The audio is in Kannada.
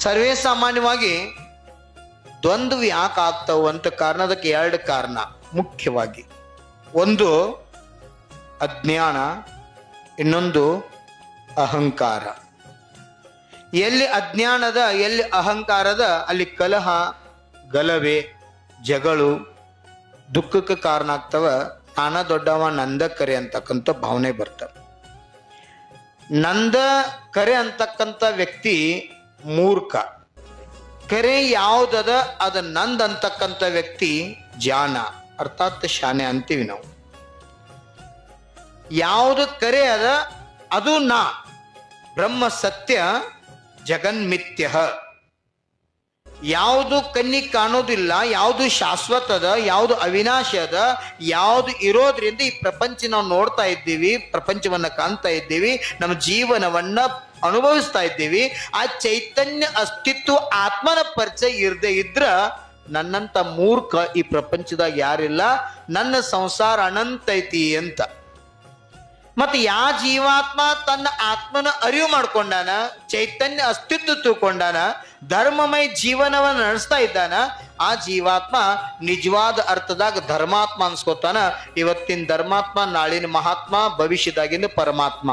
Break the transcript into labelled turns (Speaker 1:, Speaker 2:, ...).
Speaker 1: ಸರ್ವೇ ಸಾಮಾನ್ಯವಾಗಿ ದ್ವಂದ್ವ ಯಾಕೆ ಆಗ್ತಾವು ಅಂತ ಕಾರಣ, ಅದಕ್ಕೆ ಎರಡು ಕಾರಣ ಮುಖ್ಯವಾಗಿ. ಒಂದು ಅಜ್ಞಾನ, ಇನ್ನೊಂದು ಅಹಂಕಾರ. ಎಲ್ಲಿ ಅಜ್ಞಾನದ, ಎಲ್ಲಿ ಅಹಂಕಾರದ, ಅಲ್ಲಿ ಕಲಹ, ಗಲಭೆ, ಜಗಳು, ದುಃಖಕ್ಕೆ ಕಾರಣ ಆಗ್ತವ. ನಾನ ದೊಡ್ಡವ, ನಂದ ಕರೆ ಅಂತಕ್ಕಂಥ ಭಾವನೆ ಬರ್ತವೆ. ನಂದ ಕರೆ ಅಂತಕ್ಕಂಥ ವ್ಯಕ್ತಿ ಮೂರ್ಖ. ಕರೆ ಯಾವುದದ ಅದ ನಂದ್ ಅಂತಕ್ಕಂಥ ವ್ಯಕ್ತಿ ಜಾಣ, ಅರ್ಥಾತ್ ಶಾನೆ ಅಂತೀವಿ ನಾವು. ಯಾವುದು ಕರೆ ಅದ ಅದು ನಾ. ಬ್ರಹ್ಮ ಸತ್ಯ, ಜಗನ್ಮಿಥ್ಯ. ಯಾವುದು ಕಣ್ಣಿಗೆ ಕಾಣೋದಿಲ್ಲ, ಯಾವುದು ಶಾಶ್ವತದ, ಯಾವುದು ಅವಿನಾಶಿ ಅದ, ಯಾವುದು ಇರೋದ್ರಿಂದ ಈ ಪ್ರಪಂಚ ನಾವು ನೋಡ್ತಾ ಇದ್ದೀವಿ, ಪ್ರಪಂಚವನ್ನ ಕಾಣ್ತಾ ಇದ್ದೀವಿ, ನಮ್ಮ ಜೀವನವನ್ನ ಅನುಭವಿಸ್ತಾ ಇದ್ದೀವಿ. ಆ ಚೈತನ್ಯ ಅಸ್ತಿತ್ವ ಆತ್ಮನ ಪರಿಚಯ ಇರದೇ ಇದ್ರ ನನ್ನಂತ ಮೂರ್ಖ ಈ ಪ್ರಪಂಚದಾಗ ಯಾರಿಲ್ಲ, ನನ್ನ ಸಂಸಾರ ಅನಂತ ಐತಿ ಅಂತ. ಮತ್ತೆ ಯಾವ ಜೀವಾತ್ಮ ತನ್ನ ಆತ್ಮನ ಅರಿವು ಮಾಡ್ಕೊಂಡಾನ, ಚೈತನ್ಯ ಅಸ್ತಿತ್ವ ತಿಳ್ಕೊಂಡಾನ, ಧರ್ಮಮಯ ಜೀವನವನ್ನು ನಡೆಸ್ತಾ ಇದ್ದಾನ, ಆ ಜೀವಾತ್ಮ ನಿಜವಾದ ಅರ್ಥದಾಗ ಧರ್ಮಾತ್ಮ ಅನ್ಸ್ಕೊತಾನ. ಇವತ್ತಿನ ಧರ್ಮಾತ್ಮ, ನಾಳಿನ ಮಹಾತ್ಮ, ಭವಿಷ್ಯದಾಗಿನ ಪರಮಾತ್ಮ.